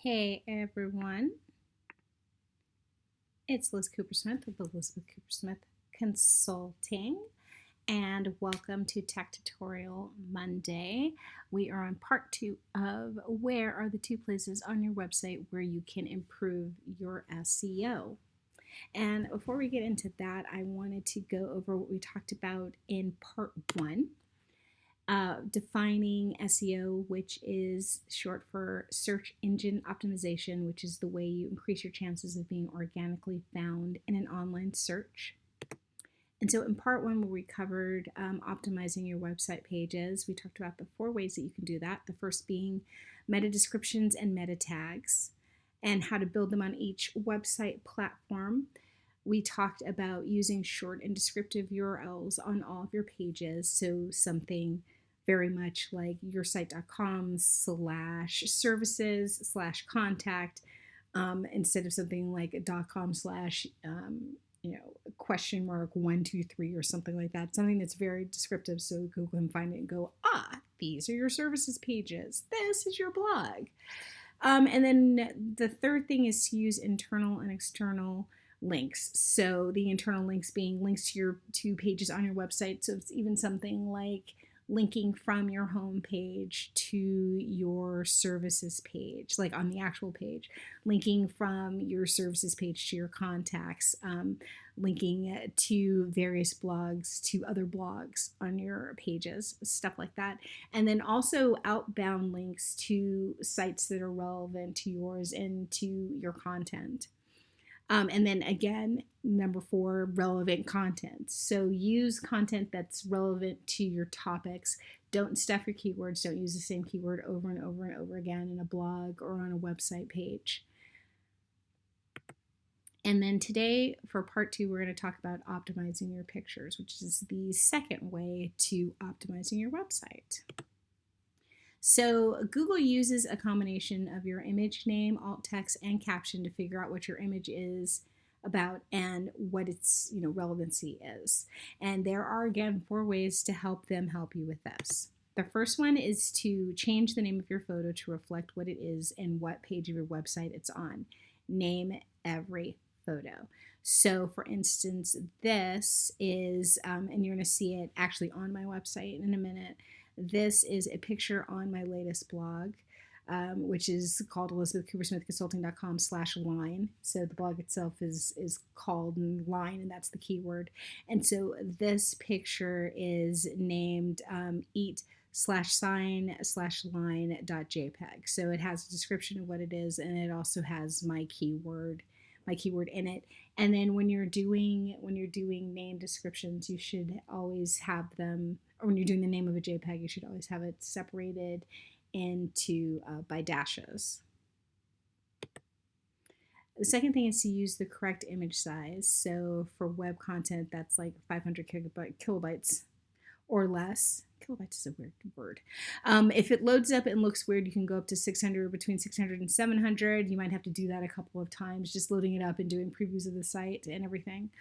Hey everyone, it's Liz Cooper Smith of Elizabeth Cooper Smith Consulting, and welcome to Tech Tutorial Monday. We are on part 2 of where are the 2 places on your website where you can improve your SEO. And before we get into that, I wanted to go over what we talked about in part 1. Defining SEO, which is short for search engine optimization, which is the way you increase your chances of being organically found in an online search. And so in part 1, where we covered optimizing your website pages, we talked about the 4 ways that you can do that. The first being meta descriptions and meta tags, and how to build them on each website platform. We talked about using short and descriptive URLs on all of your pages. So something very much like yoursite.com/services/contact instead of something like .com/?123 or something like that. Something that's very descriptive so Google can find it and go, these are your services pages. This is your blog. And then the third thing is to use internal and external links. So the internal links being links to your 2 pages on your website. So it's even something like linking from your home page to your services page, like on the actual page, linking from your services page to your contacts, linking to various blogs, to other blogs on your pages, stuff like that. And then also outbound links to sites that are relevant to yours and to your content. And then again, number 4, relevant content. So use content that's relevant to your topics. Don't stuff your keywords. Don't use the same keyword over and over and over again in a blog or on a website page. And then today, for part 2, we're going to talk about optimizing your pictures, which is the second way to optimizing your website. So Google uses a combination of your image name, alt text, and caption to figure out what your image is about and what its relevancy is. And there are, again, 4 ways to help you with this. The first one is to change the name of your photo to reflect what it is and what page of your website it's on. Name every photo. So for instance, this is, and you're going to see it actually on my website in a minute. This is a picture on my latest blog, which is called elizabethcoopersmithconsulting.com/line. So the blog itself is called line, and that's the keyword. And so this picture is named eat/sign/line.jpg. So it has a description of what it is, and it also has my keyword in it. And then when you're doing name descriptions, you should always have them, or when you're doing the name of a JPEG, you should always have it separated into by dashes. The second thing is to use the correct image size. So for web content, that's like 500 kilobytes or less. Kilobytes is a weird word. If it loads up and looks weird, you can go up to 600, between 600 and 700. You might have to do that a couple of times, just loading it up and doing previews of the site and everything.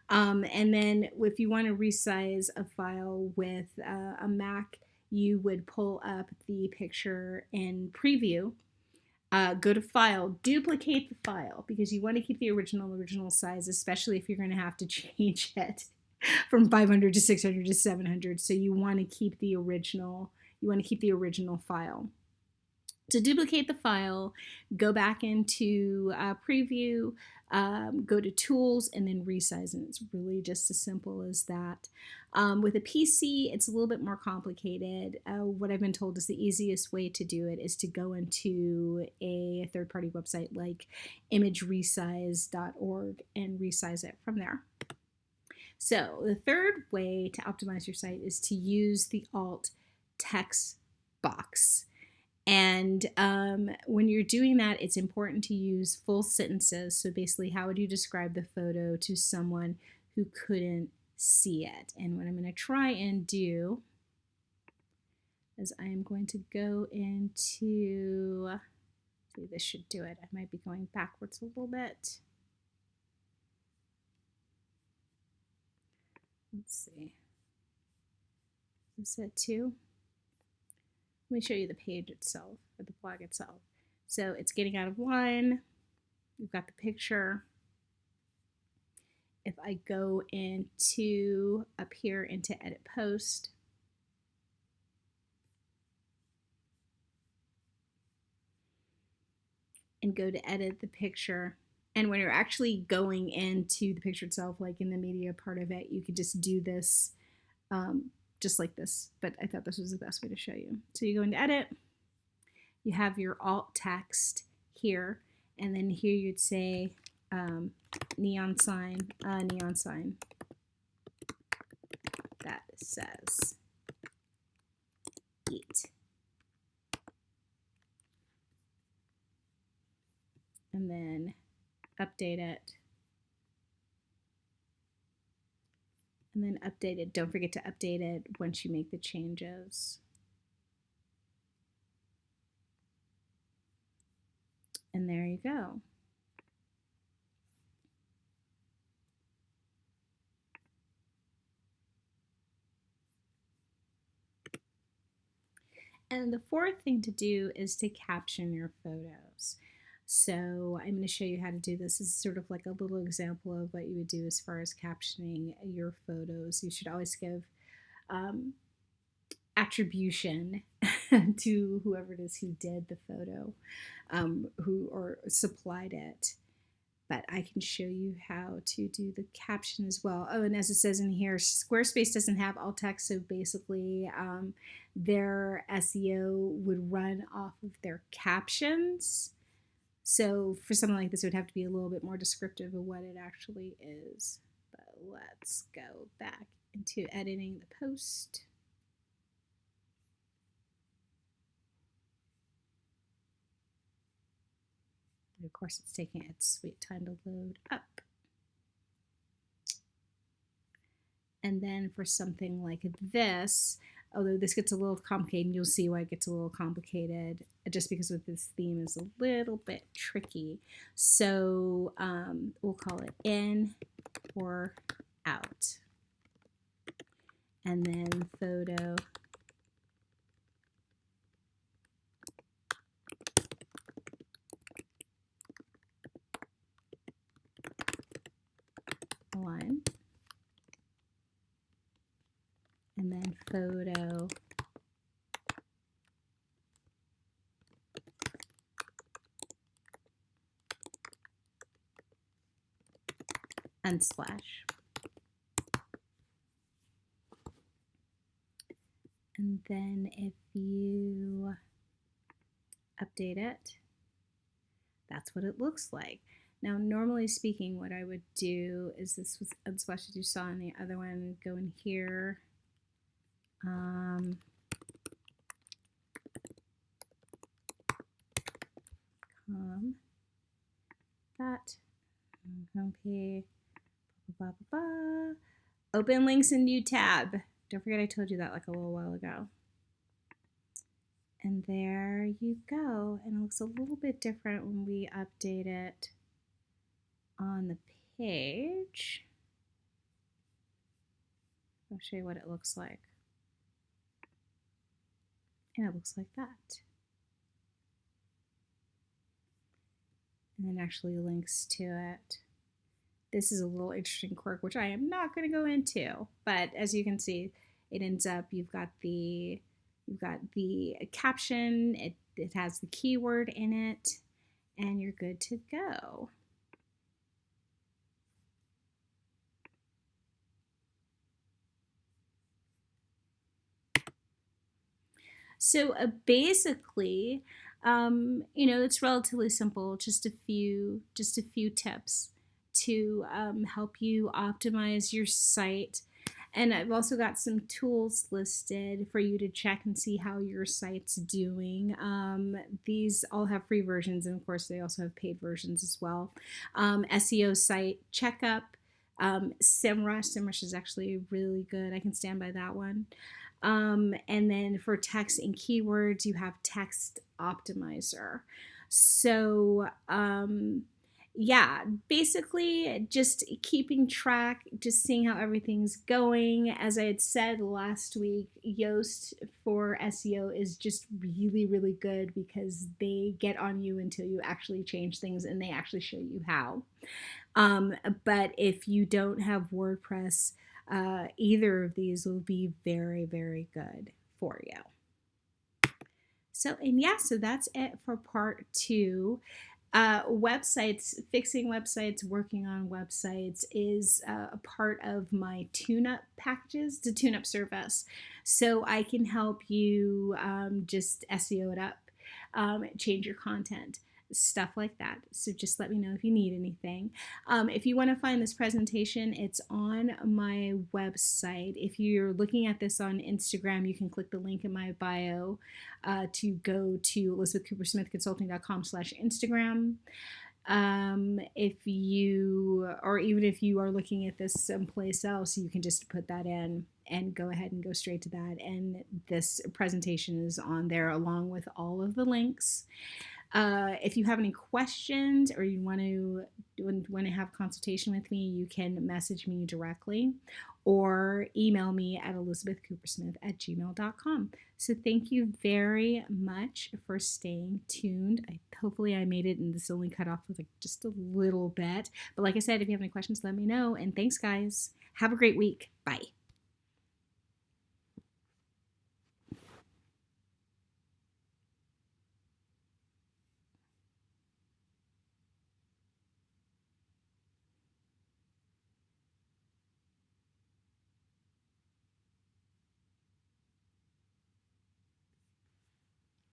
And then if you want to resize a file with a Mac, you would pull up the picture in preview, go to file, duplicate the file, because you want to keep the original size, especially if you're going to have to change it from 500 to 600 to 700. So you want to keep the original file. So duplicate the file, go back into preview, go to tools, and then resize. And it's really just as simple as that. With a PC, it's a little bit more complicated. What I've been told is the easiest way to do it is to go into a third-party website like imageresize.org and resize it from there. So the third way to optimize your site is to use the alt text box. And when you're doing that, it's important to use full sentences. So basically, how would you describe the photo to someone who couldn't see it? And what I'm going to try and do is I am going to go into, see, this should do it. I might be going backwards a little bit. Let's see. Is it 2? Let me show you the page itself, or the blog itself. So it's getting out of line. We've got the picture. If I go into up here into edit post, and go to edit the picture, and when you're actually going into the picture itself, like in the media part of it, you could just do this just like this, but I thought this was the best way to show you. So you go into edit, you have your alt text here, and then here you'd say neon sign that says eat. And then update it. And then update it. Don't forget to update it once you make the changes. And there you go. And the fourth thing to do is to caption your photos. So I'm going to show you how to do this. This is sort of like a little example of what you would do as far as captioning your photos. You should always give attribution to whoever it is who did the photo, who or supplied it. But I can show you how to do the caption as well. Oh, and as it says in here, Squarespace doesn't have alt text, so basically their SEO would run off of their captions. So for something like this, it would have to be a little bit more descriptive of what it actually is. But let's go back into editing the post. And of course, it's taking its sweet time to load up. And then for something like this, although this gets a little complicated, and you'll see why it gets a little complicated, just because with this theme is a little bit tricky. So we'll call it in or out. And then photo one, and then photo unsplash. And then if you update it, that's what it looks like. Now, normally speaking, what I would do is this was unsplash as you saw in the other one. Go in here. That. Okay. Blah, blah, blah. Open links in new tab. Don't forget I told you that like a little while ago. And there you go. And it looks a little bit different when we update it on the page. I'll show you what it looks like. And it looks like that. And then actually links to it. This is a little interesting quirk, which I am not going to go into. But as you can see, it ends up, you've got the caption, it has the keyword in it, and you're good to go. So basically, it's relatively simple. Just a few tips to help you optimize your site. And I've also got some tools listed for you to check and see how your site's doing. These all have free versions, and of course they also have paid versions as well. SEO site checkup, SEMrush is actually really good. I can stand by that one. And then for text and keywords, you have Text Optimizer. So yeah, basically just keeping track, just seeing how everything's going. As I had said last week, Yoast for SEO is just really, really good because they get on you until you actually change things and they actually show you how. But if you don't have WordPress, either of these will be very, very good for you. So, and yeah, so that's it for part 2. Websites, fixing websites, working on websites is a part of my tune-up packages to tune up service. So I can help you just SEO it up, change your content, stuff like that. So just let me know if you need anything. If you want to find this presentation, it's on my website. If you're looking at this on Instagram, you can click the link in my bio to go to elizabethcoopersmithconsulting.com/Instagram. If you, or even if you are looking at this someplace else, you can just put that in and go ahead and go straight to that. And this presentation is on there along with all of the links. If you have any questions or you want to have a consultation with me, you can message me directly or email me at elizabethcoopersmith@gmail.com. So thank you very much for staying tuned. Hopefully I made it, and this only cut off with just a little bit. But like I said, if you have any questions, let me know. And thanks, guys. Have a great week. Bye.